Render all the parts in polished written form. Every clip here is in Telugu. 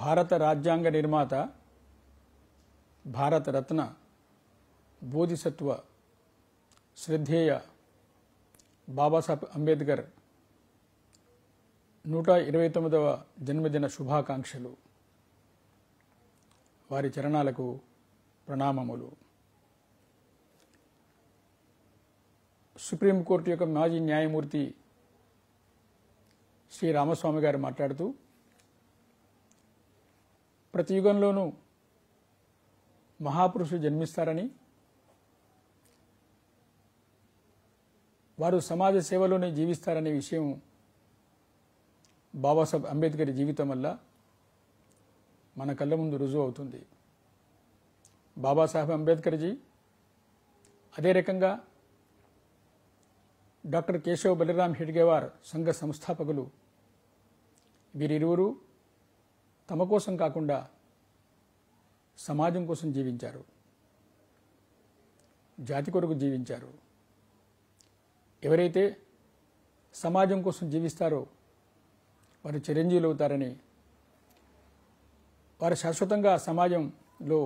భారత రాజ్యాంగ నిర్మాత, భారత రత్న, బోధిసత్వ శ్రద్ధేయ బాబాసాహెబ్ అంబేద్కర్ 129వ జన్మదిన శుభాకాంక్షలు. వారి చరణాలకు ప్రణామములు. సుప్రీంకోర్టు యొక్క మాజీ న్యాయమూర్తి శ్రీ రామస్వామి గారు మాట్లాడుతూ, ప్రతి యుగంలోనూ మహాపురుషులు జన్మిస్తారని, వారు సమాజ సేవలోనే జీవిస్తారనే విషయం బాబాసాహెబ్ అంబేద్కర్ జీవితం వల్ల మన కళ్ళ ముందు రుజువు అవుతుంది. బాబాసాహెబ్ అంబేద్కర్ జీ, అదే రకంగా డాక్టర్ కేశవ్ బలిరామ్ హెడ్గేవార్ సంఘ సంస్థాపకులు, వీరిరువురు తమ కోసం కాకుండా సమాజం కోసం జీవించారు, జాతి కొరకు జీవించారు. ఎవరైతే సమాజం కోసం జీవిస్తారో వారు చిరంజీవులు అవుతారని, వారు శాశ్వతంగా సమాజంలో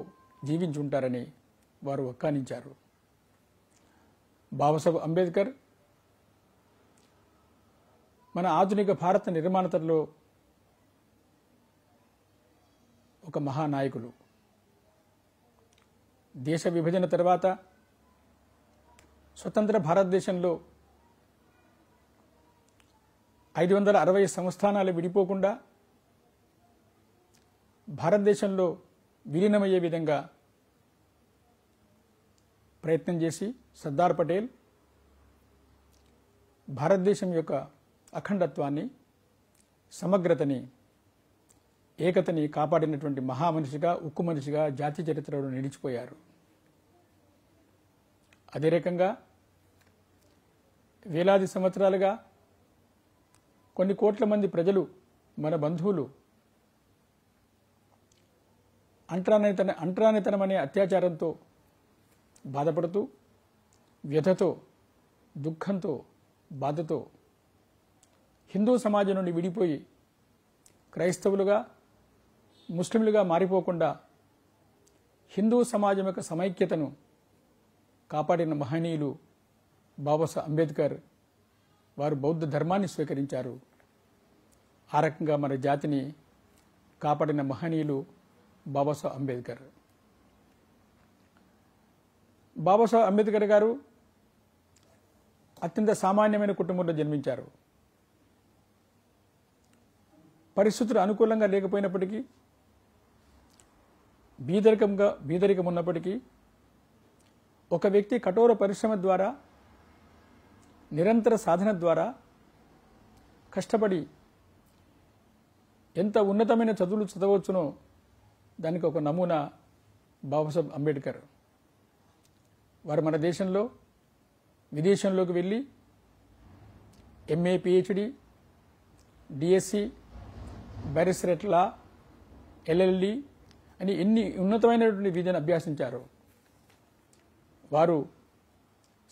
జీవించి ఉంటారని వారు వక్కానించారు. బాబాసాహెబ్ అంబేద్కర్ మన ఆధునిక భారత నిర్మాణతలో ఒక మహానాయకులు. దేశ విభజన తర్వాత స్వతంత్ర భారతదేశంలో 560 సంస్థానాలు విడిపోకుండా భారతదేశంలో విలీనమయ్యే విధంగా ప్రయత్నం చేసి సర్దార్ పటేల్ భారతదేశం యొక్క అఖండత్వాన్ని, సమగ్రతని, ఏకతని కాపాడినటువంటి మహామనిషిగా, ఉక్కు మనిషిగా జాతి చరిత్రలో నిలిచిపోయారు. అదే రకంగా వేలాది సంవత్సరాలుగా కొన్ని కోట్ల మంది ప్రజలు, మన బంధువులు అంటరానితనం అనే అత్యాచారంతో బాధపడుతూ, వ్యధతో, దుఃఖంతో, బాధతో హిందూ సమాజం నుండి విడిపోయి క్రైస్తవులుగా, ముస్లింలుగా మారిపోకుండా హిందూ సమాజం యొక్క సమైక్యతను కాపాడిన మహనీయులు బాబాసాహెబ్ అంబేద్కర్. వారు బౌద్ధ ధర్మాన్ని స్వీకరించారు. ఆ రకంగా మన జాతిని కాపాడిన మహనీయులు బాబాసాహెబ్ అంబేద్కర్. బాబాసాహెబ్ అంబేద్కర్ గారు అత్యంత సామాన్యమైన కుటుంబంలో జన్మించారు. పరిస్థితులు అనుకూలంగా లేకపోయినప్పటికీ, బీదరికం ఉన్నప్పటికీ, ఒక వ్యక్తి కఠోర పరిశ్రమ ద్వారా, నిరంతర సాధన ద్వారా కష్టపడి ఎంత ఉన్నతమైన చదువులు చదవచ్చునో దానికి ఒక నమూనా బాబాసాహెబ్ అంబేద్కర్. వారు మన దేశంలో, విదేశంలోకి వెళ్ళి ఎంఏ, పిహెచ్డి, డిఎస్సి, బ్యారిస్టరేట్ లా, ఎల్ఎల్డి అని ఎన్ని ఉన్నతమైనటువంటి విద్యను అభ్యాసించారు. వారు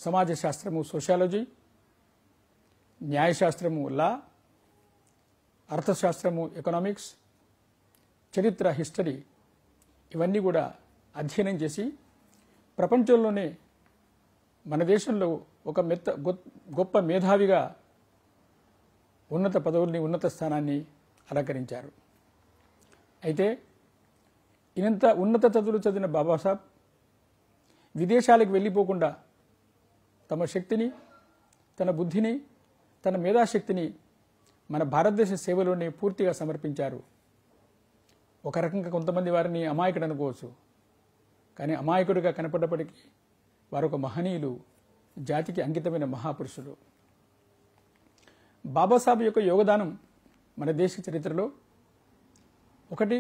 సమాజ శాస్త్రము, సోషాలజీ, న్యాయశాస్త్రము, లా, అర్థశాస్త్రము, ఎకనామిక్స్, చరిత్ర, హిస్టరీ ఇవన్నీ కూడా అధ్యయనం చేసి ప్రపంచంలోనే మన దేశంలో ఒక గొప్ప మేధావిగా ఉన్నత పదవుల్ని, ఉన్నత స్థానాన్ని అలంకరించారు. అయితే ఇంత ఉన్నత చదువులు చదివిన బాబాసాహెబ్ విదేశాలకు వెళ్ళిపోకుండా తమ శక్తిని, తన బుద్ధిని, తన మేధాశక్తిని మన భారతదేశ సేవలోనే పూర్తిగా సమర్పించారు. ఒక రకంగా కొంతమంది వారిని అమాయకుడు అనుకోవచ్చు, కానీ అమాయకుడిగా కనపడ్డప్పటికీ వారు ఒక మహనీయులు, జాతికి అంకితమైన మహాపురుషులు. బాబాసాహెబ్ యొక్క యోగదానం మన దేశ చరిత్రలో ఒకటి,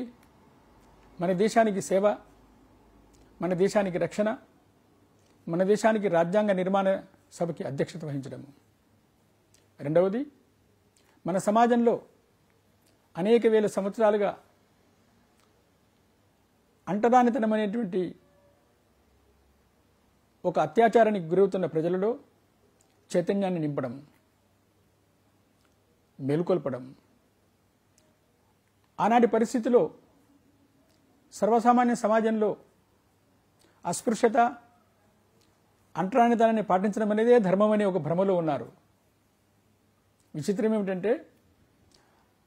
మన దేశానికి సేవ, మన దేశానికి రక్షణ, మన దేశానికి రాజ్యాంగ నిర్మాణ సభకి అధ్యక్షత వహించడము. రెండవది, మన సమాజంలో అనేక వేల సంవత్సరాలుగా అంటరానితనం అనేటువంటి ఒక అత్యాచారానికి గురవుతున్న ప్రజలలో చైతన్యాన్ని నింపడం, మేలుకొల్పడం. ఆనాటి పరిస్థితిలో సర్వసామాన్య సమాజంలో అస్పృశ్యత, అంటరానితనాన్ని పాటించడం అనేదే ధర్మం అనే ఒక భ్రమలో ఉన్నారు. విచిత్రం ఏమిటంటే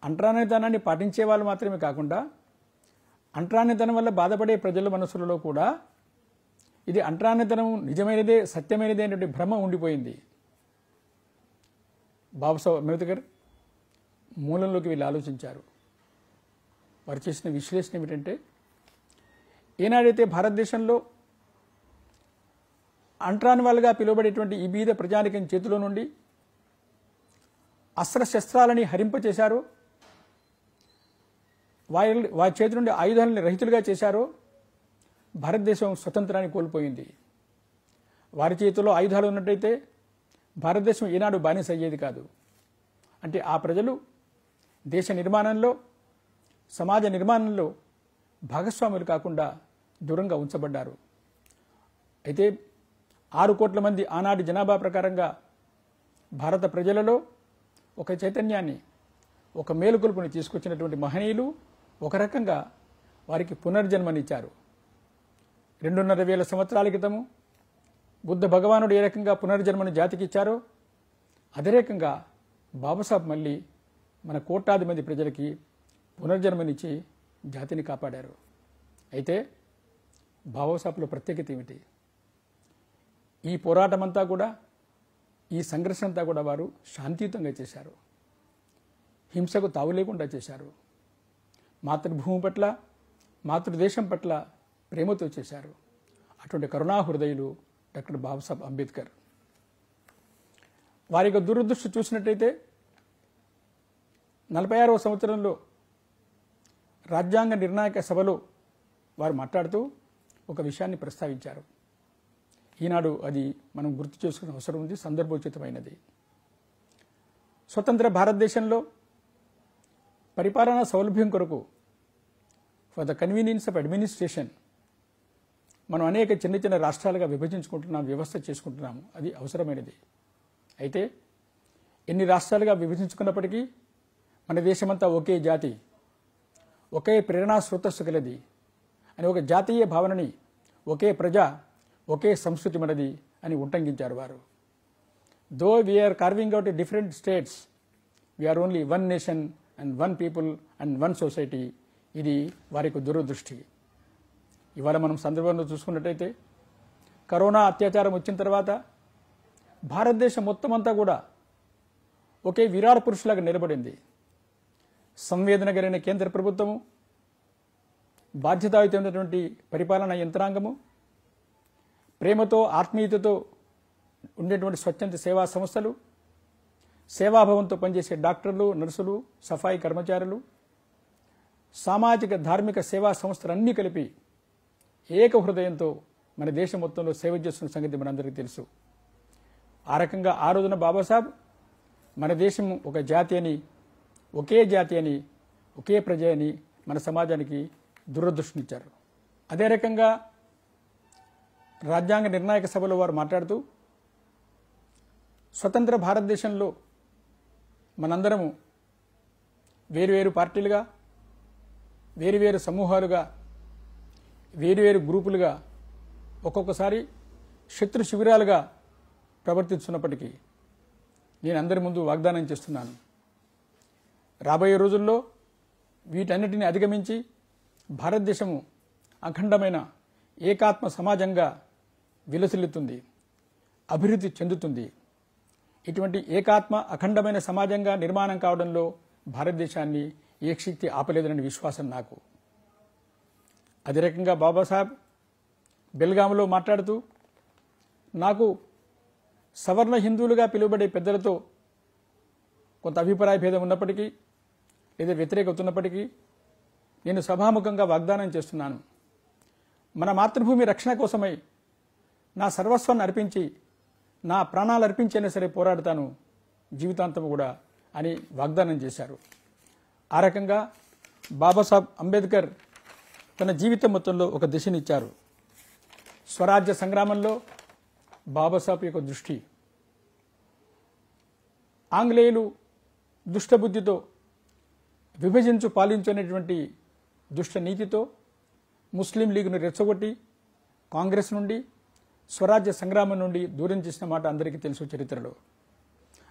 అంటరానితనాన్ని పాటించే వాళ్ళు మాత్రమే కాకుండా అంటరానితనం వల్ల బాధపడే ప్రజల మనసులలో కూడా ఇది అంటరానితనం నిజమైనదే, సత్యమైనదే అనేటువంటి భ్రమ ఉండిపోయింది. బాబాసాహెబ్ అంబేద్కర్ మూలంలోకి వీళ్ళు ఆలోచించారు. వారు చేసిన విశ్లేషణ ఏమిటంటే ఏనాడైతే భారతదేశంలో అంటరాని వాళ్ళుగా పిలువబడేటువంటి ఈ బీద ప్రజానికం చేతిలో నుండి అస్త్రశస్త్రాలని హరింపచేశారో, వారి చేతి నుండి ఆయుధాలని రహితులుగా చేశారో భారతదేశం స్వతంత్రాన్ని కోల్పోయింది. వారి చేతిలో ఆయుధాలు ఉన్నట్టయితే భారతదేశం ఈనాడు బానిస అయ్యేది కాదు. అంటే ఆ ప్రజలు దేశ నిర్మాణంలో, సమాజ నిర్మాణంలో భాగస్వాములు కాకుండా దూరంగా ఉంచబడ్డారు. అయితే 6 కోట్ల మంది ఆనాటి జనాభా ప్రకారంగా భారత ప్రజలలో ఒక చైతన్యాన్ని, ఒక మేలుకొలుపుని తీసుకొచ్చినటువంటి మహనీయులు ఒక రకంగా వారికి పునర్జన్మనిచ్చారు. 2,500 సంవత్సరాల క్రితము బుద్ధ భగవానుడు ఏ రకంగా పునర్జన్మను జాతికి ఇచ్చారో అదే రకంగా బాబాసాహెబ్ మళ్ళీ మన కోట్లాది మంది ప్రజలకి పునర్జన్మనిచ్చి జాతిని కాపాడారు. అయితే బాబాసాహెబ్లో ప్రత్యేకత ఏమిటి? ఈ పోరాటమంతా కూడా, ఈ సంఘర్షణ అంతా కూడా వారు శాంతియుతంగా చేశారు. హింసకు తావు లేకుండా చేశారు. మాతృభూమి పట్ల, మాతృదేశం పట్ల ప్రేమతో చేశారు. అటువంటి కరుణా హృదయులు డాక్టర్ బాబాసాహెబ్ అంబేద్కర్. వారి యొక్క దురదృష్టి చూసినట్టయితే 46వ సంవత్సరంలో రాజ్యాంగ నిర్ణాయక సభలో వారు మాట్లాడుతూ ఒక విషయాన్ని ప్రస్తావించారు. ఈనాడు అది మనం గుర్తు చేసుకునే అవసరం ఉంది, సందర్భోచితమైనది. స్వతంత్ర భారతదేశంలో పరిపాలనా సౌలభ్యం కొరకు, for the convenience of administration, మనం అనేక చిన్న చిన్న రాష్ట్రాలుగా విభజించుకుంటున్నాం, వ్యవస్థ చేసుకుంటున్నాము. అది అవసరమైనది. అయితే ఎన్ని రాష్ట్రాలుగా విభజించుకున్నప్పటికీ మన దేశమంతా ఒకే జాతి, ఒకే ప్రేరణా స్రోతస్సు కలది అని ఒక జాతీయ భావనని, ఒకే ప్రజ, ఒకే సంస్కృతి మనది అని ఉట్టంకించారు వారు. Though we are carving out different states, we are only one nation and one people and one society. ఇది వారికి దురదృష్టి. ఇవాళ మనం సందర్భంలో చూసుకున్నట్టయితే కరోనా అత్యాచారం వచ్చిన తర్వాత భారతదేశం మొత్తం అంతా కూడా ఒకే విరాట్ పురుషులాగా నిలబడింది. సంవేదన కలిగిన కేంద్ర ప్రభుత్వము, బాధ్యతాయుతమైనటువంటి పరిపాలనా యంత్రాంగము, ప్రేమతో ఆత్మీయతతో ఉండేటువంటి స్వచ్ఛంద సేవా సంస్థలు, సేవాభావంతో పనిచేసే డాక్టర్లు, నర్సులు, సఫాయి కర్మచారులు, సామాజిక ధార్మిక సేవా సంస్థలన్నీ కలిపి ఏక హృదయంతో మన దేశం మొత్తంలో సేవ చేస్తున్న సంగతి మనందరికీ తెలుసు. ఆ రకంగా ఆ రోజున బాబాసాహెబ్ మన దేశం ఒక జాతి అని, ఒకే జాతి అని, ఒకే ప్రజ అని మన సమాజానికి దురదృష్టినిచ్చారు. అదే రకంగా రాజ్యాంగ నిర్ణాయక సభలో వారు మాట్లాడుతూ స్వతంత్ర భారతదేశంలో మనందరము వేరువేరు పార్టీలుగా, వేరువేరు సమూహాలుగా, వేరువేరు గ్రూపులుగా, ఒక్కొక్కసారి శత్రు శిబిరాలుగా ప్రవర్తిస్తున్నప్పటికీ నేను అందరి ముందు వాగ్దానం చేస్తున్నాను, రాబోయే రోజుల్లో వీటన్నిటిని అధిగమించి భారతదేశము అఖండమైన ఏకాత్మ సమాజంగా విలసిల్లుతుంది, అభివృద్ధి చెందుతుంది. ఇటువంటి ఏకాత్మ అఖండమైన సమాజంగా నిర్మాణం కావడంలో భారతదేశాన్ని ఏ శక్తి ఆపలేదనే విశ్వాసం నాకు. అదే రకంగా బాబాసాహెబ్ బెల్గాంలో మాట్లాడుతూ నాకు సవర్ణ హిందువులుగా పిలువబడే పెద్దలతో కొంత అభిప్రాయ భేదం ఉన్నప్పటికీ లేదా వ్యతిరేకత ఉన్నప్పటికీ నేను సభాముఖంగా వాగ్దానం చేస్తున్నాను, మన మాతృభూమి రక్షణ కోసమై నా సర్వస్వాన్ని అర్పించి, నా ప్రాణాలు అర్పించైనా సరే పోరాడతాను జీవితాంతం కూడా అని వాగ్దానం చేశారు. ఆ రకంగా బాబాసాహెబ్ అంబేద్కర్ తన జీవితం మొత్తంలో ఒక దిశనిచ్చారు. స్వరాజ్య సంగ్రామంలో బాబాసాహెబ్ యొక్క దృష్టి, ఆంగ్లేయులు దుష్టబుద్ధితో విభజించు పాలించు అనేటువంటి దుష్ట నీతితో ముస్లిం లీగ్ను రెచ్చగొట్టి కాంగ్రెస్ నుండి స్వరాజ్య సంగ్రామం నుండి దూరం చేసిన మాట అందరికీ తెలుసు చరిత్రలో.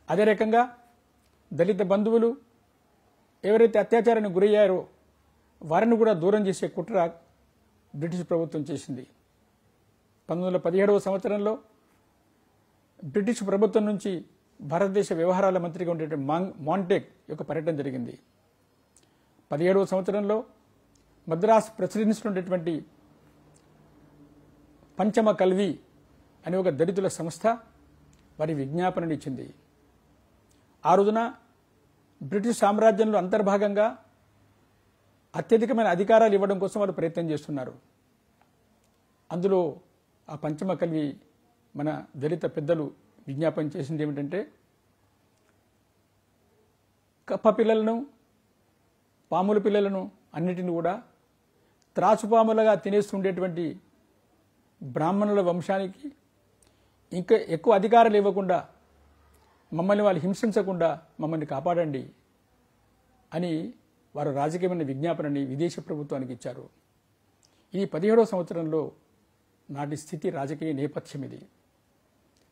అదే రకంగా దళిత బంధువులు ఎవరైతే అత్యాచారానికి గురయ్యారో వారిని కూడా దూరం చేసే కుట్ర బ్రిటిష్ ప్రభుత్వం చేసింది. 1917వ సంవత్సరంలో బ్రిటిష్ ప్రభుత్వం నుంచి భారతదేశ వ్యవహారాల మంత్రిగా ఉండే మాంటెక్ యొక్క పర్యటన జరిగింది. 17వ సంవత్సరంలో మద్రాస్ ప్రెసిడెన్సీలో ఉండేటువంటి పంచమ కల్వి అనే ఒక దళితుల సంస్థ వారి విజ్ఞాపనను ఇచ్చింది. ఆ రోజున బ్రిటిష్ సామ్రాజ్యంలో అంతర్భాగంగా అత్యధికమైన అధికారాలు ఇవ్వడం కోసం వారు ప్రయత్నం చేస్తున్నారు. అందులో ఆ పంచమ కల్వి మన దళిత పెద్దలు విజ్ఞాపన చేసింది ఏమిటంటే, కప్ప పిల్లలను పాముల పిల్లలను అన్నిటిని కూడా త్రాచుపాములుగా తినేస్తుండేటువంటి బ్రాహ్మణుల వంశానికి ఇంకా ఎక్కువ అధికారాలు ఇవ్వకుండా మమ్మల్ని వాళ్ళు హింసించకుండా మమ్మల్ని కాపాడండి అని వారు రాజకీయమైన విజ్ఞాపనని విదేశీ ప్రభుత్వానికి ఇచ్చారు. ఈ 17వ సంవత్సరంలో నాటి స్థితి రాజకీయ నేపథ్యం ఇది.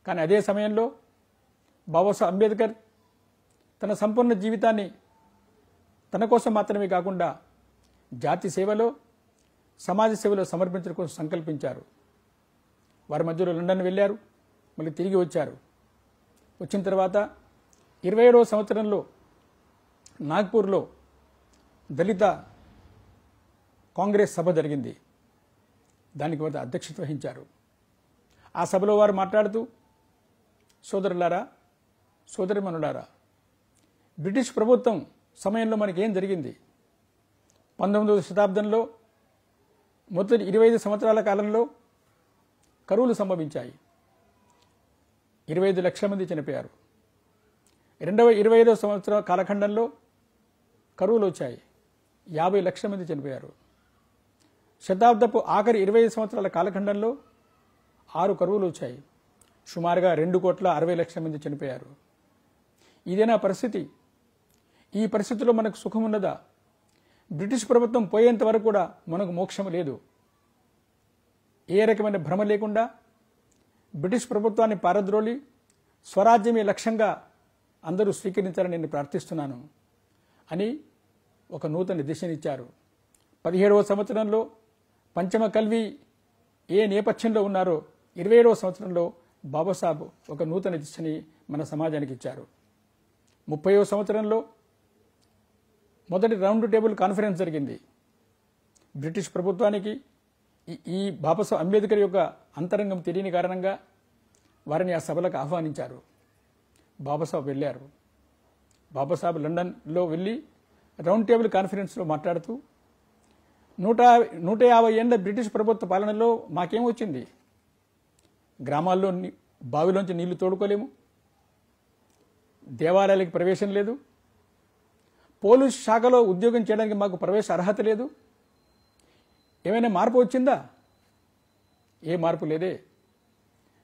కానీ అదే సమయంలో బాబాసాహెబ్ అంబేద్కర్ తన సంపూర్ణ జీవితాన్ని తన కోసం మాత్రమే కాకుండా జాతి సేవలో సమాజ సేవలో సమర్పించడం కోసం సంకల్పించారు. వారి మధ్యలో లండన్ వెళ్ళారు, మళ్ళీ తిరిగి వచ్చారు. వచ్చిన తర్వాత 27వ సంవత్సరంలో నాగ్పూర్లో దళిత కాంగ్రెస్ సభ జరిగింది. దానికి వారు అధ్యక్షత వహించారు. ఆ సభలో వారు మాట్లాడుతూ, సోదరులారా, సోదరిమణులారా, బ్రిటిష్ ప్రభుత్వం సమయంలో మనకేం జరిగింది? 19వ శతాబ్దంలో మొదటి 25 సంవత్సరాల కాలంలో కరువులు సంభవించాయి. 25 లక్షల మంది చనిపోయారు. రెండవ 25వ సంవత్సరాల కాలఖండంలో కరువులు వచ్చాయి. 50 లక్షల మంది చనిపోయారు. శతాబ్దపు ఆఖరి 25 సంవత్సరాల కాలఖండంలో 6 కరువులు వచ్చాయి. సుమారుగా 2,60 లక్షల మంది చనిపోయారు. ఇదేనా పరిస్థితి? ఈ పరిస్థితిలో మనకు సుఖం ఉన్నదా? బ్రిటిష్ ప్రభుత్వం పోయేంత వరకు కూడా మనకు మోక్షం లేదు. ఏ రకమైన భ్రమ లేకుండా బ్రిటిష్ ప్రభుత్వాన్ని పారద్రోలి స్వరాజ్యమే లక్ష్యంగా అందరూ స్వీకరించాలని నేను ప్రార్థిస్తున్నాను అని ఒక నూతన దిశనిచ్చారు. 17వ సంవత్సరంలో పంచమ కల్వి ఏ నేపథ్యంలో ఉన్నారో 27వ సంవత్సరంలో బాబాసాహెబ్ ఒక నూతన దిశని మన సమాజానికి ఇచ్చారు. 30వ సంవత్సరంలో మొదటి రౌండ్ టేబుల్ కాన్ఫరెన్స్ జరిగింది. బ్రిటిష్ ప్రభుత్వానికి ఈ బాబాసాహెబ్ అంబేద్కర్ యొక్క అంతరంగం తెలియని కారణంగా వారిని ఆ సభలకు ఆహ్వానించారు. బాబాసాహెబ్ వెళ్ళారు. బాబాసాహెబ్ లండన్లో వెళ్ళి రౌండ్ టేబుల్ కాన్ఫరెన్స్లో మాట్లాడుతూ 150 ఏళ్ల బ్రిటిష్ ప్రభుత్వ పాలనలో మాకేమొచ్చింది? గ్రామాల్లో బావిలోంచి నీళ్లు తోడుకోలేము, దేవాలయాలకు ప్రవేశం లేదు, పోలీసు శాఖలో ఉద్యోగం చేయడానికి మాకు ప్రవేశ అర్హత లేదు. ఏమైనా మార్పు వచ్చిందా? ఏ మార్పు లేదే.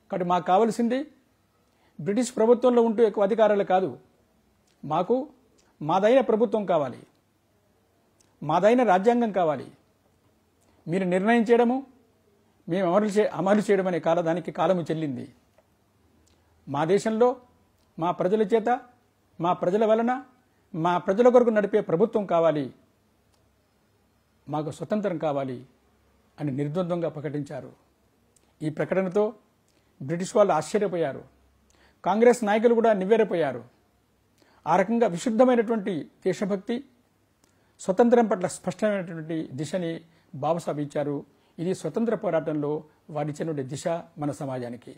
కాబట్టి మాకు కావాల్సింది బ్రిటిష్ ప్రభుత్వంలో ఉంటూ ఎక్కువ అధికారాలు కాదు, మాకు మాదైన ప్రభుత్వం కావాలి, మాదైన రాజ్యాంగం కావాలి. మీరు నిర్ణయం చేయడము, మేము అమలు చేయడం అనే దానికి కాలము చెల్లింది. మా దేశంలో మా ప్రజల చేత, మా ప్రజల వలన, మా ప్రజల కొరకు నడిపే ప్రభుత్వం కావాలి, మాకు స్వతంత్రం కావాలి అని నిర్ద్వంద్వంగా ప్రకటించారు. ఈ ప్రకటనతో బ్రిటిష్ వాళ్ళు ఆశ్చర్యపోయారు. కాంగ్రెస్ నాయకులు కూడా నివ్వెరపోయారు. ఆ రకంగా విశుద్ధమైనటువంటి దేశభక్తి, స్వతంత్రం పట్ల స్పష్టమైనటువంటి దిశని బాబాసాహెబ్ ఇచ్చారు. ఇది స్వతంత్ర పోరాటంలో వారిచ్చినటువంటి దిశ మన సమాజానికి.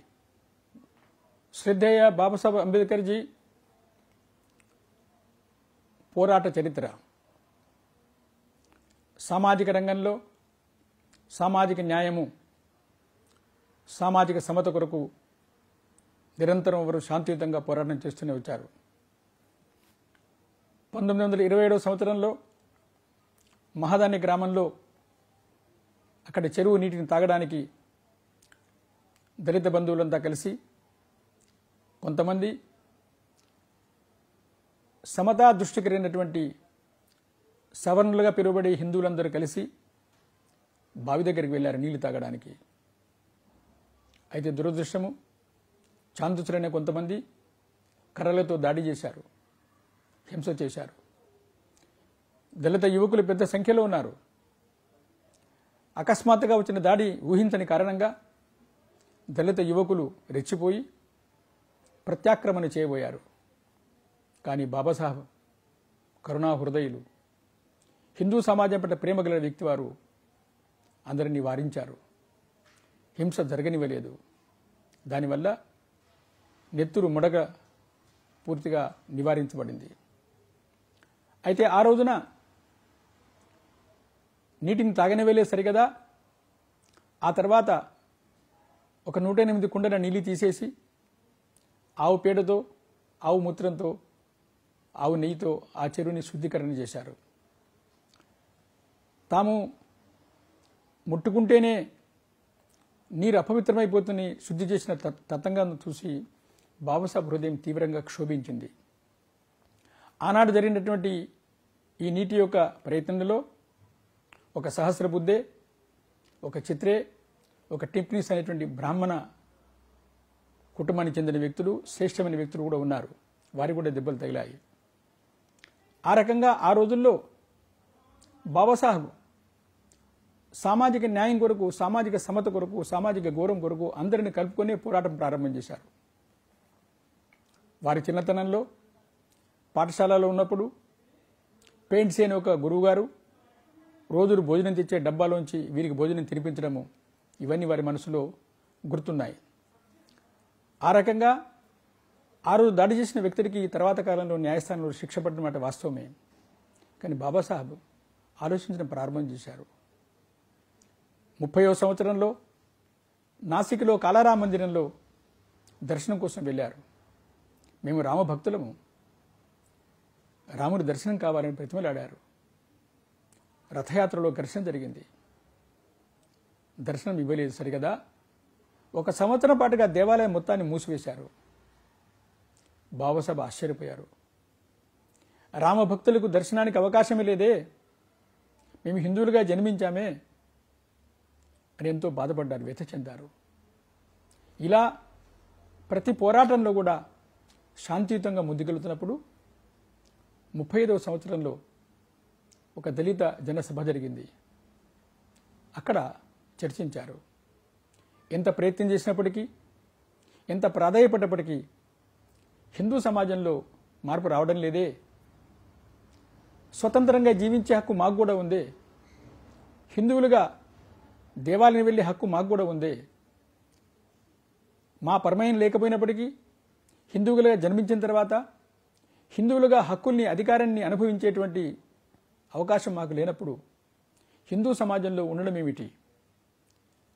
శ్రద్ధేయ బాబాసాహెబ్ అంబేద్కర్ జీ పోరాట చరిత్ర, సామాజిక రంగంలో సామాజిక న్యాయము, సామాజిక సమత కొరకు నిరంతరం వారు శాంతియుతంగా పోరాటం చేస్తూనే వచ్చారు. 1927వ సంవత్సరంలో మహాదాని గ్రామంలో అక్కడ చెరువు నీటిని తాగడానికి దళిత బంధువులంతా కలిసి కొంతమంది సమతా దృష్టికి కలిగినటువంటి సవర్ణులుగా పిలువబడే హిందువులందరూ కలిసి బావి దగ్గరికి వెళ్ళారు నీళ్లు తాగడానికి. అయితే దురదృష్టము, చాందుచులైన కొంతమంది కర్రలతో దాడి చేశారు, హింస చేశారు. దళిత యువకులు పెద్ద సంఖ్యలో ఉన్నారు. అకస్మాత్తుగా వచ్చిన దాడి ఊహించని కారణంగా దళిత యువకులు రెచ్చిపోయి ప్రత్యాక్రమణ చేయబోయారు. కానీ బాబాసాహెబ్ కరుణా హృదయులు, హిందూ సమాజం పట్ల ప్రేమ గల వ్యక్తి వారు అందరినీ వారించారు. హింస జరగనివ్వలేదు. దానివల్ల నెత్తురు ముడగ పూర్తిగా నివారించబడింది. అయితే ఆ రోజున నీటిని తాగనివ్వలే సరిగదా, ఆ తర్వాత ఒక 108 కుండల నీళ్ళు తీసేసి ఆవు పేడతో, ఆవు మూత్రంతో, ఆవు నెయ్యితో ఆ చెరువుని శుద్ధీకరణ చేశారు. తాము ముట్టుకుంటేనే నీరు అపవిత్రమైపోతుంది శుద్ధి చేసిన తతంగాన్ని చూసి బాబాసాహెబ్ హృదయం తీవ్రంగా క్షోభించింది. ఆనాడు జరిగినటువంటి ఈ నీటి యొక్క ప్రయత్నంలో ఒక సహస్రబుద్ధే, ఒక చిత్రే, ఒక టిప్నీస్ అనేటువంటి బ్రాహ్మణ కుటుంబానికి చెందిన వ్యక్తులు, శ్రేష్టమైన వ్యక్తులు కూడా ఉన్నారు. వారికి కూడా దెబ్బలు తగిలాయి. ఆ రకంగా ఆ రోజుల్లో బాబాసాహెబ్ సామాజిక న్యాయం కొరకు, సామాజిక సమత కొరకు, సామాజిక గౌరవం కొరకు అందరిని కలుపుకొని పోరాటం ప్రారంభం చేశారు. వారి చిన్నతనంలో పాఠశాలలో ఉన్నప్పుడు పెయింట్స్ అనే ఒక గురువుగారు రోజులు భోజనం తెచ్చే డబ్బాలోంచి వీరికి భోజనం తినిపించడము, ఇవన్నీ వారి మనసులో గుర్తున్నాయి. ఆ రకంగా ఆ రోజు దాడి చేసిన వ్యక్తుడికి తర్వాత కాలంలో న్యాయస్థానంలో శిక్ష పడిన మాట వాస్తవమే. కానీ బాబాసాహెబ్ ఆలోచించడం ప్రారంభం చేశారు. 30వ సంవత్సరంలో నాసిక్లో కాలారా మందిరంలో దర్శనం కోసం వెళ్ళారు. మేము రామభక్తులము, రాముడి దర్శనం కావాలని ప్రతిమలాడారు. రథయాత్రలో ఘర్షణ జరిగింది. దర్శనం ఇవ్వలేదు సరిగదా. 1 సంవత్సరం పాటుగా దేవాలయం మొత్తాన్ని మూసివేశారు. బాబాసాహెబ్ ఆశ్చర్యపోయారు. రామభక్తులకు దర్శనానికి అవకాశమే లేదే, మేము హిందువులుగా జన్మించామే అని ఎంతో బాధపడ్డారు, వ్యథ చెందారు. ఇలా ప్రతి పోరాటంలో కూడా శాంతియుతంగా ముందుకెళ్తున్నప్పుడు 35వ సంవత్సరంలో ఒక దళిత జనసభ జరిగింది. అక్కడ చర్చించారు. ఎంత ప్రయత్నం చేసినప్పటికీ, ఎంత ప్రాధాయపడ్డప్పటికీ హిందూ సమాజంలో మార్పు రావడం లేదే. స్వతంత్రంగా జీవించే హక్కు మాకు కూడా ఉందే, హిందువులుగా దేవాలయం వెళ్ళే హక్కు మాకు కూడా ఉందే. మా ప్రమేయం లేకపోయినప్పటికీ హిందువులుగా జన్మించిన తర్వాత హిందువులుగా హక్కుల్ని, అధికారాన్ని అనుభవించేటువంటి అవకాశం మాకు లేనప్పుడు హిందూ సమాజంలో ఉండడం ఏమిటి?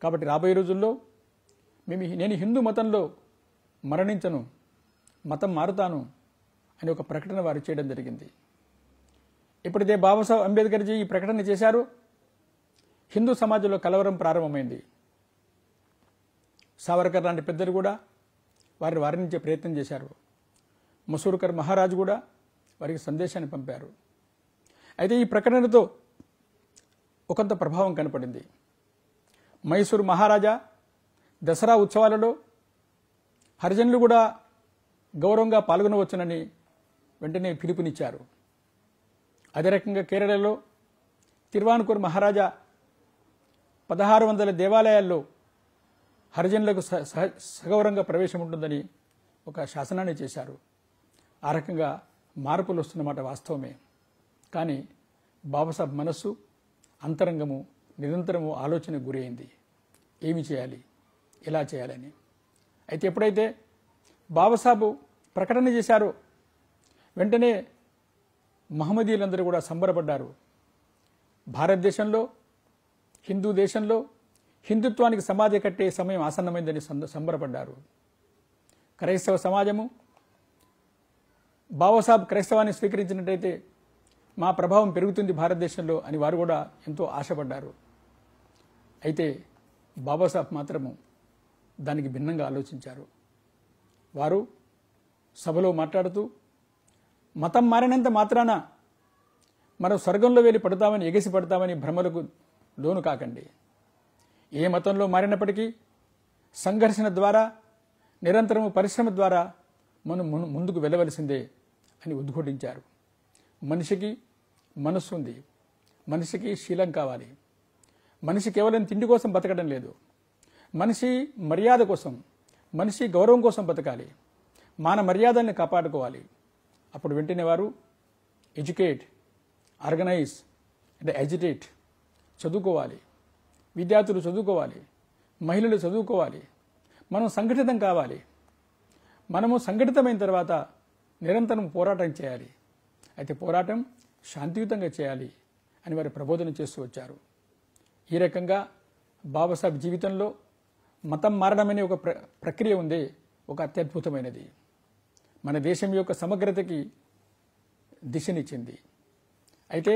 కాబట్టి రాబోయే రోజుల్లో నేను హిందూ మతంలో మరణించను, మతం మారుతాను అని ఒక ప్రకటన వారు చేయడం జరిగింది. ఎప్పుడైతే బాబాసాహెబ్ అంబేద్కర్జీ ఈ ప్రకటన చేశారో హిందూ సమాజంలో కలవరం ప్రారంభమైంది. సావర్కర్ లాంటి పెద్దలు కూడా వారిని వారించే ప్రయత్నం చేశారు. మసూర్కర్ మహారాజు కూడా వారికి సందేశాన్ని పంపారు. అయితే ఈ ప్రకటనతో ఒకంత ప్రభావం కనపడింది. మైసూరు మహారాజా దసరా ఉత్సవాలలో హరిజనులు కూడా గౌరవంగా పాల్గొనవచ్చునని వెంటనే పిలుపునిచ్చారు. అదే రకంగా కేరళలో తిరువాన్కూర్ మహారాజా 1600 దేవాలయాల్లో హరిజనులకు సగౌరవంగా ప్రవేశం ఉంటుందని ఒక శాసనాన్ని చేశారు. ఆ రకంగా మార్పులు వస్తున్నమాట వాస్తవమే. కానీ బాబాసాహెబ్ మనస్సు, అంతరంగము నిరంతరము ఆలోచనకు గురైంది. ఏమి చేయాలి, ఎలా చేయాలని. అయితే ఎప్పుడైతే బాబాసాహెబ్ ప్రకటన చేశారో వెంటనే మహమ్మదీయులందరూ కూడా సంబరపడ్డారు. భారతదేశంలో, హిందూ దేశంలో హిందుత్వానికి సమాధి కట్టే సమయం ఆసన్నమైందని సంబరపడ్డారు. క్రైస్తవ సమాజము బాబాసాహెబ్ క్రైస్తవాన్ని స్వీకరించినట్టయితే మా ప్రభావం పెరుగుతుంది భారతదేశంలో అని వారు కూడా ఎంతో ఆశపడ్డారు. అయితే బాబాసాహెబ్ మాత్రము దానికి భిన్నంగా ఆలోచించారు. వారు సభలో మాట్లాడుతూ మతం మారినంత మాత్రాన మనం స్వర్గంలో వెళ్ళి పడతామని, ఎగసి పడతామని భ్రమలకు లోను కాకండి. ఏ మతంలో మారినప్పటికీ సంఘర్షణ ద్వారా, నిరంతరము పరిశ్రమ ద్వారా మనం ముందుకు వెళ్ళవలసిందే అని ఉద్ఘోటించారు. మనిషికి మనస్సు ఉంది, మనిషికి శీలం కావాలి. మనిషి కేవలం తిండి కోసం బతకడం లేదు, మనిషి మర్యాద కోసం, మనిషి గౌరవం కోసం బతకాలి, మాన మర్యాదల్ని కాపాడుకోవాలి. అప్పుడు వెంటనే వారు ఎడ్యుకేట్, ఆర్గనైజ్ అంటే ఎజిటేట్, చదువుకోవాలి, విద్యార్థులు చదువుకోవాలి, మహిళలు చదువుకోవాలి, మనం సంఘటితం కావాలి. మనము సంఘటితమైన తర్వాత నిరంతరం పోరాటం చేయాలి. అయితే పోరాటం శాంతియుతంగా చేయాలి అని వారు ప్రబోధన చేస్తూ వచ్చారు. ఈ రకంగా బాబాసాహెబ్ జీవితంలో మతం మారడం అనే ఒక ప్రక్రియ ఉంది, ఒక అత్యద్భుతమైనది. మన దేశం యొక్క సమగ్రతకి దిశనిచ్చింది. అయితే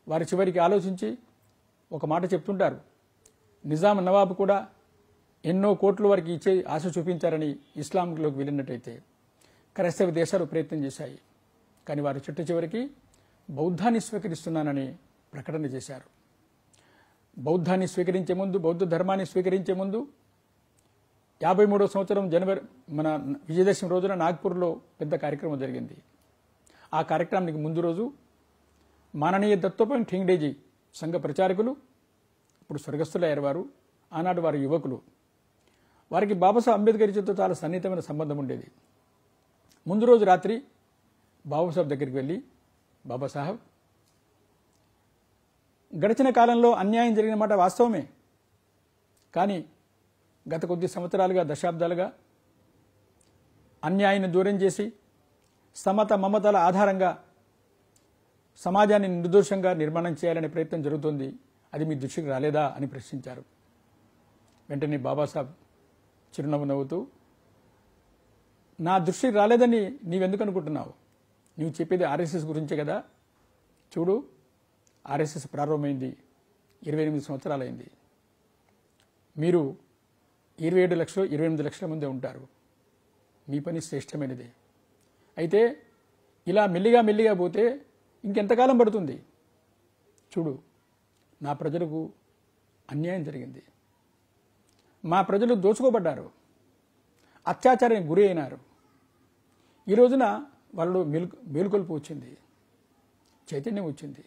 వారి చివరికి ఆలోచించి ఒక మాట చెప్తుంటారు, నిజాం నవాబ్ కూడా ఎన్నో కోట్ల వరకు ఇచ్చే ఆశ చూపించారని ఇస్లాంలోకి వెళ్ళినట్టయితే క్రైస్తవ దేశాలు ప్రయత్నం చేశాయి. కానీ వారు చివరికి బౌద్ధాన్ని స్వీకరిస్తున్నానని ప్రకటన చేశారు. బౌద్ధాన్ని స్వీకరించే ముందు, బౌద్ధ ధర్మాన్ని స్వీకరించే ముందు 53వ సంవత్సరం జనవరి మన విజయదశమి రోజున నాగ్పూర్లో పెద్ద కార్యక్రమం జరిగింది. ఆ కార్యక్రమానికి ముందు రోజు మాననీయ దత్తోపంత్ ఠింగ్డేజీ సంఘ ప్రచారకులు, ఇప్పుడు స్వర్గస్థులయ్యారు వారు, ఆనాడు వారి యువకులు, వారికి బాబాసాహెబ్ అంబేద్కర్తో చాలా సన్నిహితమైన సంబంధం ఉండేది. ముందు రోజు రాత్రి బాబాసాహెబ్ దగ్గరికి వెళ్ళి, బాబాసాహెబ్, గడిచిన కాలంలో అన్యాయం జరిగిన మాట వాస్తవమే, కానీ గత కొద్ది సంవత్సరాలుగా, దశాబ్దాలుగా అన్యాయాన్ని దూరం చేసి సమత మమతల ఆధారంగా సమాజాన్ని నిర్దోషంగా నిర్మాణం చేయాలనే ప్రయత్నం జరుగుతుంది, అది మీ దృష్టికి రాలేదా అని ప్రశ్నించారు. వెంటనే బాబాసాహెబ్ చిరునవ్వు నవ్వుతూ, నా దృష్టికి రాలేదని నీవెందుకు అనుకుంటున్నావు? నీవు చెప్పేది ఆర్ఎస్ఎస్ గురించే కదా. చూడు, ఆర్ఎస్ఎస్ ప్రారంభమైంది 28 సంవత్సరాలైంది. మీరు 27 లక్షలు 28 లక్షల మంది ఉంటారు. మీ పని శ్రేష్టమైనదే. అయితే ఇలా మెల్లిగా పోతే ఇంకెంతకాలం పడుతుంది? చూడు, నా ప్రజలకు అన్యాయం జరిగింది, మా ప్రజలు దోచుకోబడ్డారు, అత్యాచారానికి గురి అయినారు. ఈ రోజున వాళ్ళు మేలుకొల్పు వచ్చింది, చైతన్యం వచ్చింది.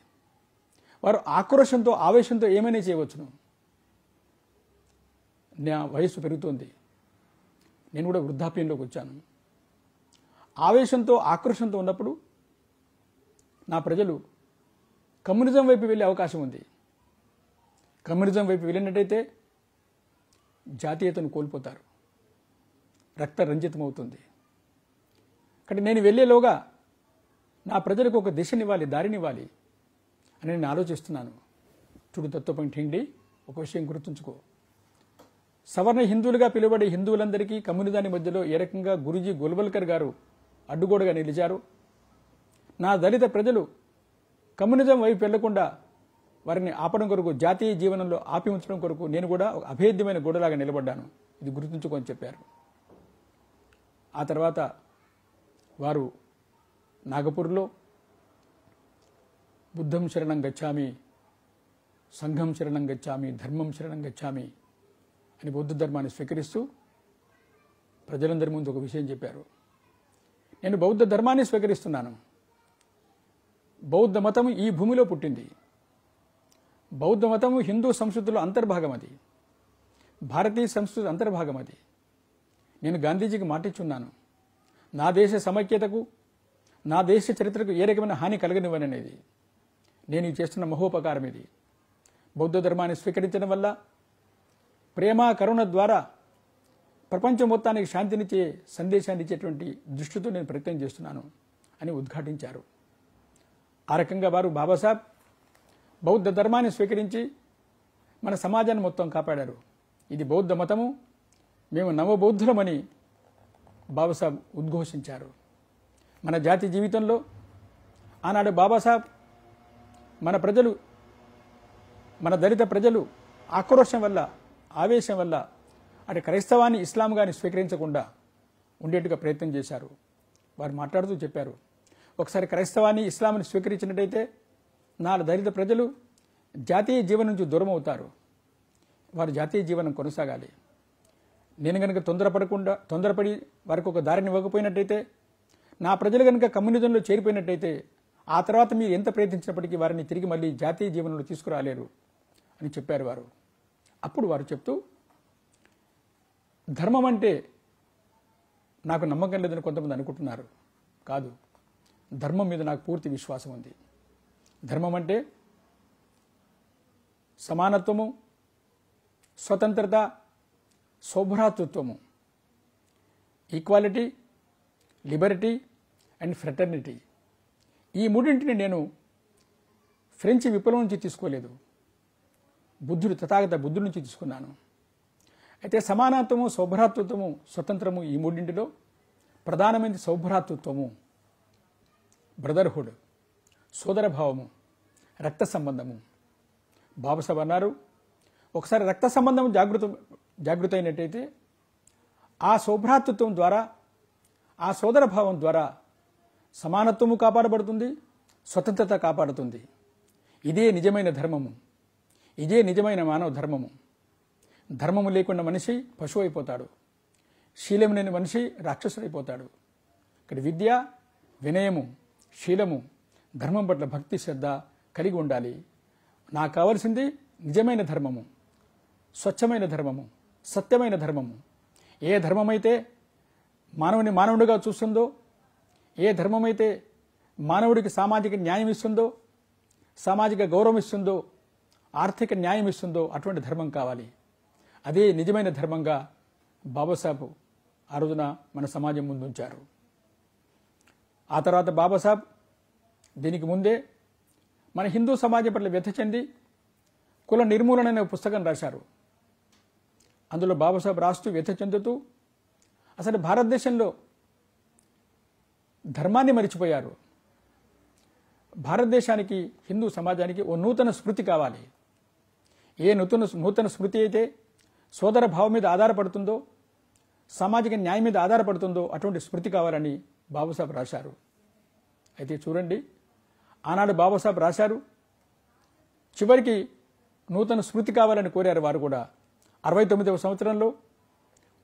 వారు ఆక్రోషంతో, ఆవేశంతో ఏమైనా చేయవచ్చును. నా వయస్సు పెరుగుతోంది, నేను కూడా వృద్ధాప్యంలోకి వచ్చాను. ఆవేశంతో, ఆక్రోషంతో ఉన్నప్పుడు నా ప్రజలు కమ్యూనిజం వైపు వెళ్ళే అవకాశం ఉంది. కమ్యూనిజం వైపు వెళ్ళినట్టయితే జాతీయతను కోల్పోతారు, రక్త రంజితమవుతుంది. కాబట్టి నేను వెళ్ళేలోగా నా ప్రజలకు ఒక దిశనివ్వాలి, దారినివ్వాలి అని నేను ఆలోచిస్తున్నాను. చూడు దత్తోపంత్ ఠింగ్డీ, ఒక విషయం గుర్తుంచుకో, సవర్ణ హిందువులుగా పిలువబడే హిందువులందరికీ కమ్యూనిజాన్ని మధ్యలో ఏ రకంగా గురూజీ గోల్వల్కర్ గారు అడ్డుగోడగా నిలిచారు, నా దళిత ప్రజలు కమ్యూనిజం వైపు వెళ్లకుండా వారిని ఆపడం కొరకు, జాతీయ జీవనంలో ఆపి ఉంచడం కొరకు నేను కూడా ఒక అభేద్యమైన గోడలాగా నిలబడ్డాను, ఇది గుర్తుంచుకొని చెప్పారు. ఆ తర్వాత వారు నాగపూర్లో బుద్ధం శరణం గచ్చామి, సంఘం శరణం గచ్చామి, ధర్మం శరణం గచ్చామి అని బౌద్ధ ధర్మాన్ని స్వీకరిస్తూ ప్రజలందరి ముందు ఒక విషయం చెప్పారు. నేను బౌద్ధ ధర్మాన్ని స్వీకరిస్తున్నాను. బౌద్ధ మతం ఈ భూమిలో పుట్టింది. బౌద్ధ మతం హిందూ సంస్కృతిలో అంతర్భాగం, అది భారతీయ సంస్కృతి అంతర్భాగం. అది నేను గాంధీజీకి మాటిచ్చున్నాను, నా దేశ సమైక్యతకు, నా దేశ చరిత్రకు ఏ రకమైన హాని కలగనివ్వననేది. నేను చేస్తున్న మహోపకారం ఇది. బౌద్ధ ధర్మాన్ని స్వీకరించడం వల్ల ప్రేమ, కరుణ ద్వారా ప్రపంచం మొత్తానికి శాంతినిచ్చే సందేశాన్ని ఇచ్చేటువంటి దృష్టితో నేను ప్రయత్నం చేస్తున్నాను అని ఉద్ఘాటించారు. ఆ రకంగా వారు బాబాసాహెబ్ బౌద్ధ ధర్మాన్ని స్వీకరించి మన సమాజాన్ని మొత్తం కాపాడారు. ఇది బౌద్ధ మతము, మేము నవబౌద్ధులమని బాబాసాహెబ్ ఉద్ఘోషించారు. మన జాతి జీవితంలో ఆనాడు బాబాసాహెబ్ మన ప్రజలు, మన దళిత ప్రజలు ఆక్రోశం వల్ల, ఆవేశం వల్ల అటు క్రైస్తవాన్ని, ఇస్లాం గాని స్వీకరించకుండా ఉండేట్టుగా ప్రయత్నం చేశారు. వారు మాట్లాడుతూ చెప్పారు, ఒకసారి క్రైస్తవాన్ని, ఇస్లాంని స్వీకరించినట్టయితే నా దళిత ప్రజలు జాతీయ జీవనం నుంచి దూరం అవుతారు, వారి జాతీయ జీవనం కొనసాగాలి. నేను కనుక తొందరపడి వారికి ఒక దారిని ఇవ్వకపోయినట్టయితే, నా ప్రజలు కనుక కమ్యూనిజంలో చేరిపోయినట్టయితే, ఆ తర్వాత మీరు ఎంత ప్రయత్నించినప్పటికీ వారిని తిరిగి మళ్ళీ జాతీయ జీవనంలో తీసుకురాలేరు అని చెప్పారు వారు. అప్పుడు వారు చెప్తూ, ధర్మం అంటే నాకు నమ్మకం లేదని కొంతమంది అనుకుంటున్నారు. కాదు, ధర్మం మీద నాకు పూర్తి విశ్వాసం ఉంది. ధర్మం అంటే సమానత్వము, స్వతంత్రత, సౌభ్రాతృత్వము, ఈక్వాలిటీ, లిబర్టీ అండ్ ఫ్రెటర్నిటీ. ఈ మూడింటిని నేను ఫ్రెంచ్ విప్లవం నుంచి తీసుకోలేదు, తథాగత బుద్ధుడి నుంచి తీసుకున్నాను. అయితే సమానత్వము, సౌభ్రాతృత్వము, స్వతంత్రము, ఈ మూడింటిలో ప్రధానమైనది సౌభ్రాతృత్వము, బ్రదర్హుడ్, సోదరభావము, రక్త సంబంధము. బాబాసాహెబ్ అన్నారు, ఒకసారి రక్త సంబంధం జాగృత అయినట్టయితే ఆ సౌభ్రాతృత్వం ద్వారా, ఆ సోదరభావం ద్వారా సమానత్వము కాపాడబడుతుంది, స్వతంత్రత కాపాడుతుంది. ఇదే నిజమైన ధర్మము, ఇదే నిజమైన మానవ ధర్మము. ధర్మము లేకుండా మనిషి పశువు అయిపోతాడు, శీలము లేని మనిషి రాక్షసుడైపోతాడు. ఇక్కడ విద్య, వినయము, శీలము, ధర్మం పట్ల భక్తి, శ్రద్ధ కలిగి ఉండాలి. నాకు కావలసింది నిజమైన ధర్మము, స్వచ్ఛమైన ధర్మము, సత్యమైన ధర్మము. ఏ ధర్మమైతే మానవుని మానవుడిగా చూస్తుందో, ఏ ధర్మమైతే మానవుడికి సామాజిక న్యాయం ఇస్తుందో, సామాజిక గౌరవం ఇస్తుందో, ఆర్థిక న్యాయం ఇస్తుందో అటువంటి ధర్మం కావాలి. అదే నిజమైన ధర్మంగా బాబాసాహెబ్ ఆ రోజున మన సమాజం ముందుంచారు. ఆ తర్వాత బాబాసాహెబ్ దీనికి ముందే మన హిందూ సమాజం పట్ల వ్యథ చెంది కుల నిర్మూలన అనే పుస్తకం రాశారు. అందులో బాబాసాహెబ్ రాస్తూ వ్యథ చెందుతూ అసలు భారతదేశంలో ధర్మాన్ని మరిచిపోయారు. భారతదేశానికి, హిందూ సమాజానికి ఓ నూతన స్మృతి కావాలి. ఏ నూతన స్మృతి అయితే సోదర భావం మీద ఆధారపడుతుందో, సామాజిక న్యాయం మీద ఆధారపడుతుందో అటువంటి స్మృతి కావాలని బాబాసాహెబ్ రాశారు. అయితే చూడండి, ఆనాడు బాబాసాహెబ్ రాశారు, చివరికి నూతన స్మృతి కావాలని కోరారు వారు కూడా. 69వ సంవత్సరంలో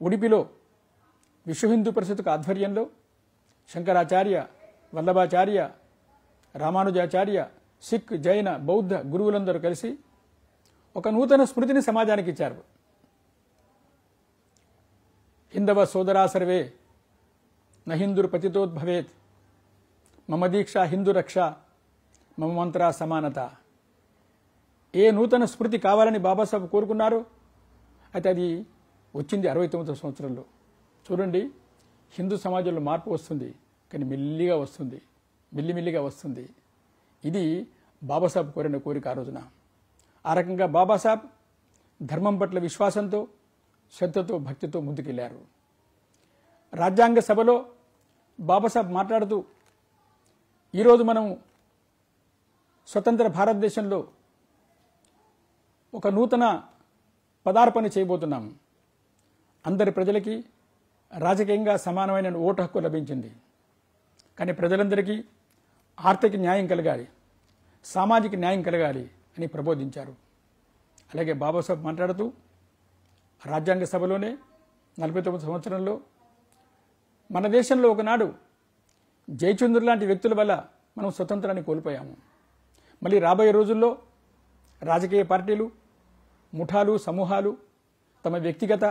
ఉడిపిలో విశ్వ హిందూ పరిషత్కు ఆధ్వర్యంలో శంకరాచార్య, వల్లభాచార్య, రామానుజాచార్య, సిక్, జైన, బౌద్ధ గురువులందరూ కలిసి ఒక నూతన స్మృతిని సమాజానికి ఇచ్చారు. హిందవ సోదరా సర్వే నహిందుర్ పతితోద్భవేత్, మమ దీక్ష హిందూ రక్ష, మమ మంత్ర సమానత. ఏ నూతన స్మృతి కావాలని బాబాసాహెబ్ కోరుకున్నారు, అయితే అది వచ్చింది 69వ సంవత్సరంలో. చూడండి, హిందూ సమాజంలో మార్పు వస్తుంది, కానీ మెల్లిమెల్లిగా వస్తుంది. ఇది బాబాసాహెబ్ కోరిన కోరిక ఆ రోజున. ఆ రకంగా బాబాసాహెబ్ ధర్మం పట్ల విశ్వాసంతో, శ్రద్ధతో, భక్తితో ముందుకెళ్లారు. రాజ్యాంగ సభలో బాబాసాహెబ్ మాట్లాడుతూ, ఈరోజు మనం స్వతంత్ర భారతదేశంలో ఒక నూతన పదార్పణ చేయబోతున్నాం. అందరి ప్రజలకి రాజకీయంగా సమానమైన ఓటు హక్కు లభించింది. కానీ ప్రజలందరికీ ఆర్థిక న్యాయం కలగాలి, సామాజిక న్యాయం కలగాలి అని ప్రబోధించారు. అలాగే బాబాసాహెబ్ మాట్లాడుతూ రాజ్యాంగ సభలోనే 49 సంవత్సరంలో మన దేశంలో ఒకనాడు జయచంద్రుడు లాంటి వ్యక్తుల వల్ల మనం స్వతంత్రాన్ని కోల్పోయాము. మళ్ళీ రాబోయే రోజుల్లో రాజకీయ పార్టీలు, ముఠాలు, సమూహాలు తమ వ్యక్తిగత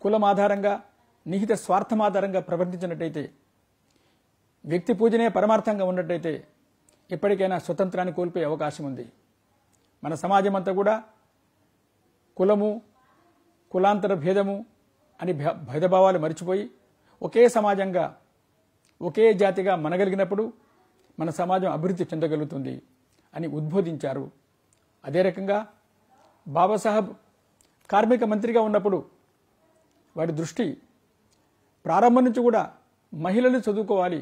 కులం ఆధారంగా, నిహిత స్వార్థం ఆధారంగా ప్రవర్తించినట్టయితే, వ్యక్తి పూజనే పరమార్థంగా ఉన్నట్టయితే ఎప్పటికైనా స్వతంత్రాన్ని కోల్పోయే అవకాశం ఉంది. మన సమాజం అంతా కూడా కులము, కులాంతర భేదము అని భేదభావాలు మరిచిపోయి ఒకే సమాజంగా, ఒకే జాతిగా మనగలిగినప్పుడు మన సమాజం అభివృద్ధి చెందగలుగుతుంది అని ఉద్బోధించారు. అదే రకంగా బాబాసాహెబ్ కార్మిక మంత్రిగా ఉన్నప్పుడు వారి దృష్టి ప్రారంభం నుంచి కూడా మహిళలు చదువుకోవాలి,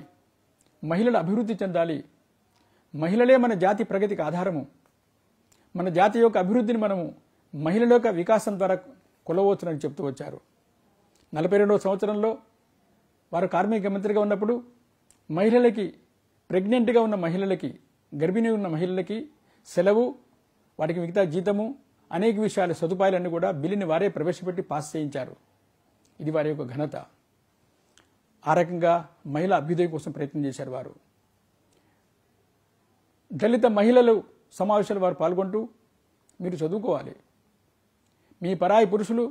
మహిళలు అభివృద్ధి చెందాలి, మహిళలే మన జాతి ప్రగతికి ఆధారము, మన జాతి యొక్క అభివృద్ధిని మనము మహిళల యొక్క వికాసం ద్వారా కొలవచ్చునని చెప్తూ వచ్చారు. 42వ సంవత్సరంలో వారు కార్మిక మంత్రిగా ఉన్నప్పుడు మహిళలకి, ప్రెగ్నెంట్గా ఉన్న మహిళలకి, గర్భిణీ ఉన్న మహిళలకి సెలవు, వాటికి మిగతా జీతము, అనేక విషయాల సదుపాయాలన్నీ కూడా బిల్లుని వారే ప్రవేశపెట్టి పాస్ చేయించారు. ఇది వారి యొక్క ఘనత. ఆ రకంగా మహిళా అభ్యుదయం కోసం ప్రయత్నం చేశారు వారు. దళిత మహిళలు సమావేశాలు వారు పాల్గొంటూ మీరు చదువుకోవాలి, మీ పరాయి పురుషులు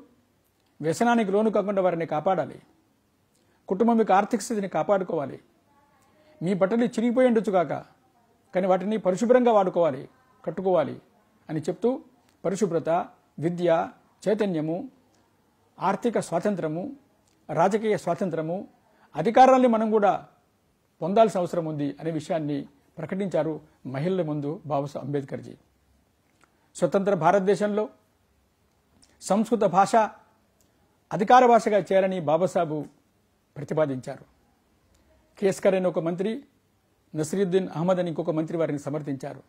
వ్యసనానికి లోను కాకుండా వారిని కాపాడాలి, కుటుంబం యొక్క ఆర్థిక స్థితిని కాపాడుకోవాలి, మీ బట్టలు చిరిగిపోయి ఉండొచ్చు కాక కానీ వాటిని పరిశుభ్రంగా వాడుకోవాలి, కట్టుకోవాలి అని చెప్తూ పరిశుభ్రత, విద్య, చైతన్యము, ఆర్థిక స్వాతంత్రము, రాజకీయ స్వాతంత్రము, అధికారాన్ని మనం కూడా పొందాల్సిన అవసరం ఉంది అనే విషయాన్ని ప్రకటించారు మహిళల ముందు బాబాసాహెబ్ అంబేద్కర్జీ. స్వతంత్ర భారతదేశంలో సంస్కృత భాష అధికార భాషగా చేయాలని బాబాసాహెబ్ ప్రతిపాదించారు. కేస్కర్ అని ఒక మంత్రి, నసీరుద్దీన్ అహ్మద్ అని ఇంకొక మంత్రి వారిని సమర్థించారు.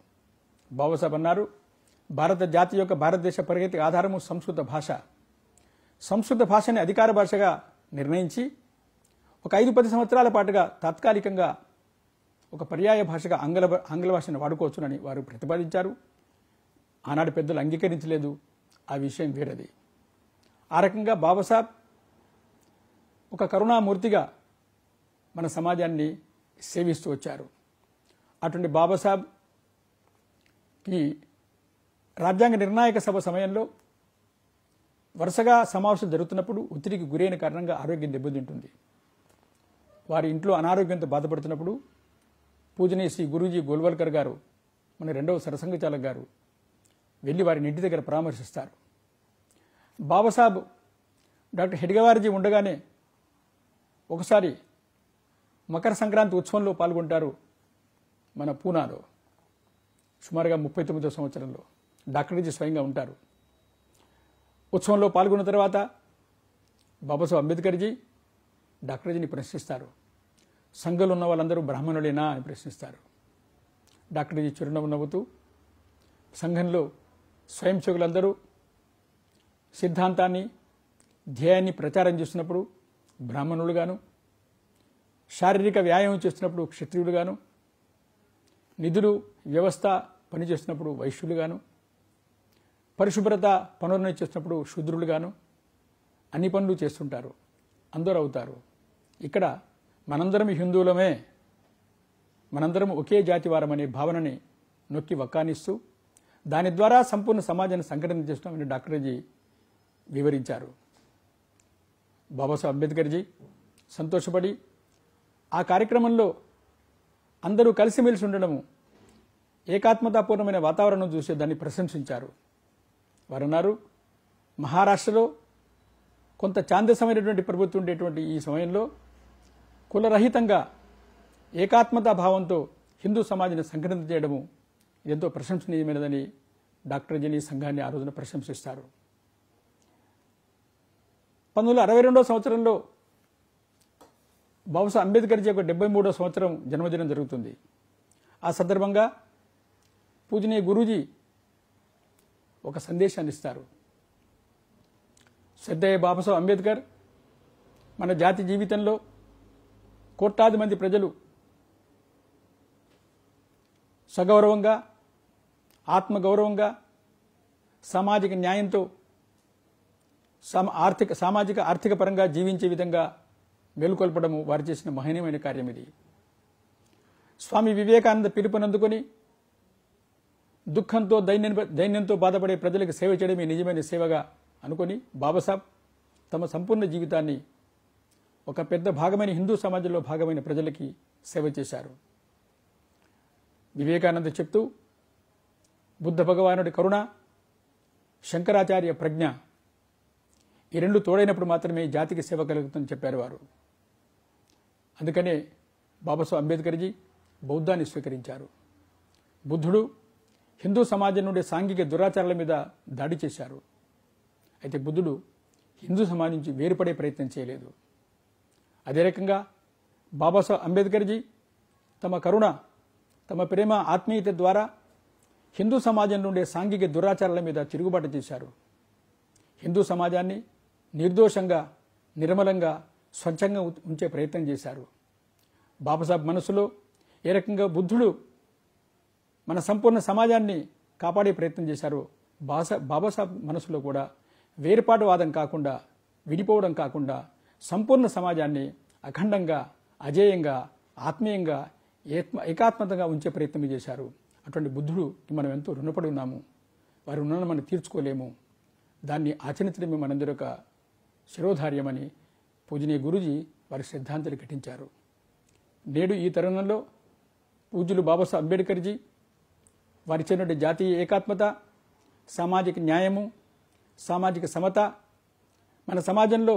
బాబాసాహెబ్ అన్నారు, భారత జాతి యొక్క భారతదేశ ప్రగతి ఆధారము సంస్కృత భాష. సంస్కృత భాషని అధికార భాషగా నిర్ణయించి ఒక 5-10 సంవత్సరాల పాటుగా తాత్కాలికంగా ఒక పర్యాయ భాషగా ఆంగ్ల భాషను వాడుకోవచ్చునని వారు ప్రతిపాదించారు. ఆనాడు పెద్దలు అంగీకరించలేదు, ఆ విషయం వేరది. ఆ రకంగా బాబాసాహెబ్ ఒక కరుణామూర్తిగా మన సమాజాన్ని సేవిస్తూ వచ్చారు. అటువంటి బాబాసాహెబ్కి రాజ్యాంగ నిర్ణాయక సభ సమయంలో వరుసగా సమావేశాలు జరుగుతున్నప్పుడు ఒత్తిడికి గురైన కారణంగా ఆరోగ్యం దెబ్బతింటుంది. వారి ఇంట్లో అనారోగ్యంతో బాధపడుతున్నప్పుడు పూజనీయ శ్రీ గురూజీ గోల్వల్కర్ గారు, మన 2వ సరసంఘచాలక్ గారు వెళ్ళి వారిని ఇంటి దగ్గర పరామర్శిస్తారు. బాబాసాహెబ్ డాక్టర్ హెడ్గేవార్జీ ఉండగానే ఒకసారి మకర సంక్రాంతి ఉత్సవంలో పాల్గొంటారు మన పూనాలో. సుమారుగా 39వ సంవత్సరంలో డాక్టర్జీ స్వయంగా ఉంటారు. ఉత్సవంలో పాల్గొన్న తర్వాత బాబాసాహెబ్ అంబేద్కర్జీ డాక్టర్జీని ప్రశ్నిస్తారు. సంఘంలో ఉన్న వాళ్ళందరూ బ్రాహ్మణులేనా అని ప్రశ్నిస్తారు. డాక్టర్జీ చిరునవ్వు నవ్వుతూ, సంఘంలో స్వయంసేవకులందరూ సిద్ధాంతాన్ని, ధ్యేయాన్ని ప్రచారం చేస్తున్నప్పుడు బ్రాహ్మణులుగాను, శారీరక వ్యాయామం చేస్తున్నప్పుడు క్షత్రియులుగాను, నిధులు వ్యవస్థ పనిచేస్తున్నప్పుడు వైశ్యులుగాను, పరిశుభ్రత పనులను చేస్తున్నప్పుడు శూద్రులుగాను అన్ని పనులు చేస్తుంటారు, అందరూ అవుతారు. ఇక్కడ మనందరం హిందువులమే, మనందరం ఒకే జాతి వారమనే భావనని నొక్కి వక్కానిస్తూ దాని ద్వారా సంపూర్ణ సమాజాన్ని సంఘటన చేస్తున్నామని డాక్టర్జీ వివరించారు. బాబాసాహెబ్ అంబేద్కర్జీ సంతోషపడి ఆ కార్యక్రమంలో అందరూ కలిసిమెలిసి ఉండడము, ఏకాత్మతాపూర్ణమైన వాతావరణం చూసి దాన్ని ప్రశంసించారు. వారన్నారు, మహారాష్ట్రలో కొంత ఛాందసమైనటువంటి ప్రభుత్వం ఉండేటువంటి ఈ సమయంలో కులరహితంగా ఏకాత్మతా భావంతో హిందూ సమాజాన్ని సంఘటన చేయడము ఎంతో ప్రశంసనీయమైనదని డాక్టర్జీని సంఘాన్ని ఆ రోజున ప్రశంసిస్తారు. 1962వ సంవత్సరంలో బాబాసాహెబ్ అంబేద్కర్జీ యొక్క 73వ సంవత్సరం జన్మదినం జరుగుతుంది. ఆ సందర్భంగా పూజనీయ గురూజీ ఒక సందేశాన్ని ఇస్తారు. శ్రద్ధేయ బాబాసాహెబ్ అంబేద్కర్ మన జాతి జీవితంలో కోట్లాది మంది ప్రజలు సగౌరవంగా, ఆత్మగౌరవంగా, సామాజిక న్యాయంతో సామాజిక ఆర్థిక పరంగా జీవించే విధంగా మేలుకొల్పడము వారు చేసిన మహనీయమైన కార్యం ఇది. స్వామి వివేకానంద పిలుపునందుకొని దుఃఖంతో దైన్యంతో బాధపడే ప్రజలకు సేవ చేయడమే నిజమైన సేవగా అనుకొని బాబాసాహెబ్ తమ సంపూర్ణ జీవితాన్ని ఒక పెద్ద భాగమైన హిందూ సమాజంలో భాగమైన ప్రజలకి సేవ చేశారు. వివేకానంద చెప్తూ, బుద్ధ భగవానుడి కరుణ, శంకరాచార్య ప్రజ్ఞ ఈ 2 తోడైనప్పుడు మాత్రమే జాతికి సేవ కలుగుతుందని చెప్పారు వారు. అందుకనే బాబాసాహెబ్ అంబేద్కర్జీ బౌద్ధాన్ని స్వీకరించారు. బుద్ధుడు హిందూ సమాజం నుండి సాంఘిక దురాచారాల మీద దాడి చేశారు. అయితే బుద్ధుడు హిందూ సమాజం నుంచి వేరుపడే ప్రయత్నం చేయలేదు. అదే రకంగా బాబాసాహెబ్ అంబేద్కర్జీ తమ కరుణ, తమ ప్రేమ, ఆత్మీయత ద్వారా హిందూ సమాజం నుండి సాంఘిక దురాచారాల మీద తిరుగుబాటు చేశారు. హిందూ సమాజాన్ని నిర్దోషంగా, నిర్మలంగా, స్వచ్ఛంగా ఉంచే ప్రయత్నం చేశారు. బాబాసాహెబ్ మనసులో ఏ రకంగా బుద్ధుడు మన సంపూర్ణ సమాజాన్ని కాపాడే ప్రయత్నం చేశారో బాబాసాహెబ్ మనసులో కూడా వేరుపాటువాదం కాకుండా, విడిపోవడం కాకుండా సంపూర్ణ సమాజాన్ని అఖండంగా, అజేయంగా, ఆత్మీయంగా, ఏకాత్మతంగా ఉంచే ప్రయత్నం చేశారు. అటువంటి బుద్ధుడికి మనం ఎంతో రుణపడి ఉన్నాము. వారి రుణాన్ని మనం తీర్చుకోలేము. దాన్ని ఆచరించడమే మనందరి యొక్క శిరోధార్యమని పూజనీయ గురూజీ వారి శ్రద్ధాంజలి ఘటించారు. నేడు ఈ తరుణంలో పూజ్యులు బాబాసాహెబ్ అంబేద్కర్జీ వారి చెందిన జాతీయ ఏకాత్మత, సామాజిక న్యాయము, సామాజిక సమత మన సమాజంలో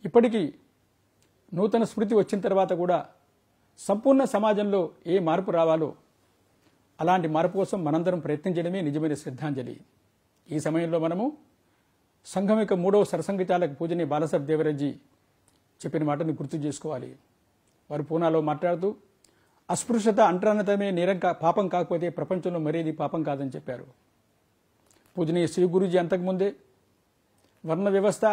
ఇప్పటికీ నూతన స్మృతి వచ్చిన తర్వాత కూడా సంపూర్ణ సమాజంలో ఏ మార్పు రావాలో అలాంటి మార్పు కోసం మనందరం ప్రయత్నం చేయడమే నిజమైన శ్రద్ధాంజలి. ఈ సమయంలో మనము సంఘం యొక్క 3వ సరసంఘచాలక పూజనీయ బాలసాహెబ్ దేవరాజీ చెప్పిన మాటను గుర్తు చేసుకోవాలి. వారు పూనాలో మాట్లాడుతూ అస్పృశ్యత, అంటరానితనమే నేరం పాపం కాకపోతే ప్రపంచంలో మరేది పాపం కాదని చెప్పారు. పూజనీయ శ్రీ గురూజీ అంతకుముందే వర్ణ వ్యవస్థ,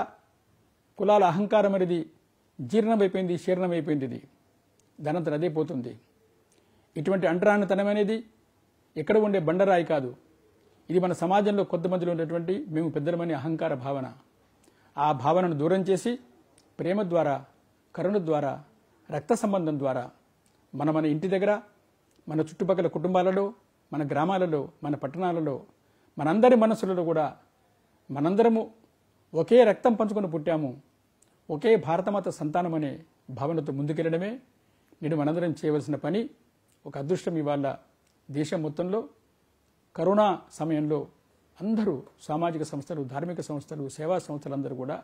కులాల అహంకారం అనేది జీర్ణమైపోయింది, శీర్ణమైపోయింది. ఇది దానంతరం అదే పోతుంది. ఇటువంటి అంటరానితనం అనేది ఎక్కడ ఉండే బండరాయి కాదు. ఇది మన సమాజంలో కొంతమందిలో ఉన్నటువంటి మేము పెద్దలమని అహంకార భావన. ఆ భావనను దూరం చేసి ప్రేమ ద్వారా, కరుణ ద్వారా, రక్త సంబంధం ద్వారా మన ఇంటి దగ్గర, మన చుట్టుపక్కల కుటుంబాలలో, మన గ్రామాలలో, మన పట్టణాలలో, మనందరి మనసులలో కూడా మనందరము ఒకే రక్తం పంచుకొని పుట్టాము, ఒకే భారతమాత సంతానం అనే భావనతో ముందుకెళ్లడమే నేడు మనందరం చేయవలసిన పని. ఒక అదృష్టం ఇవాళ దేశం మొత్తంలో కరోనా సమయంలో అందరూ సామాజిక సంస్థలు, ధార్మిక సంస్థలు, సేవా సంస్థలందరూ కూడా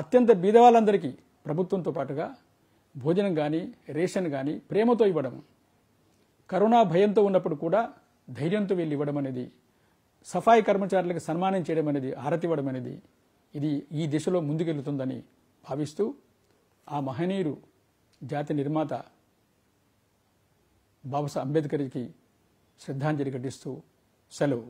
అత్యంత బీదవాళ్ళందరికీ ప్రభుత్వంతో పాటుగా భోజనం కానీ, రేషన్ కానీ ప్రేమతో ఇవ్వడం, కరోనా భయంతో ఉన్నప్పుడు కూడా ధైర్యంతో వెళ్ళి ఇవ్వడం అనేది, సఫాయి కర్మచారులకు సన్మానం చేయడం అనేది, హారతి ఇవ్వడం అనేది ఇది ఈ దిశలో ముందుకెళ్తుందని భావిస్తూ ఆ మహనీయుడు జాతి నిర్మాత బాబాసాహెబ్ అంబేద్కర్కి శ్రద్ధాంజలి ఘటిస్తూ సెలవు.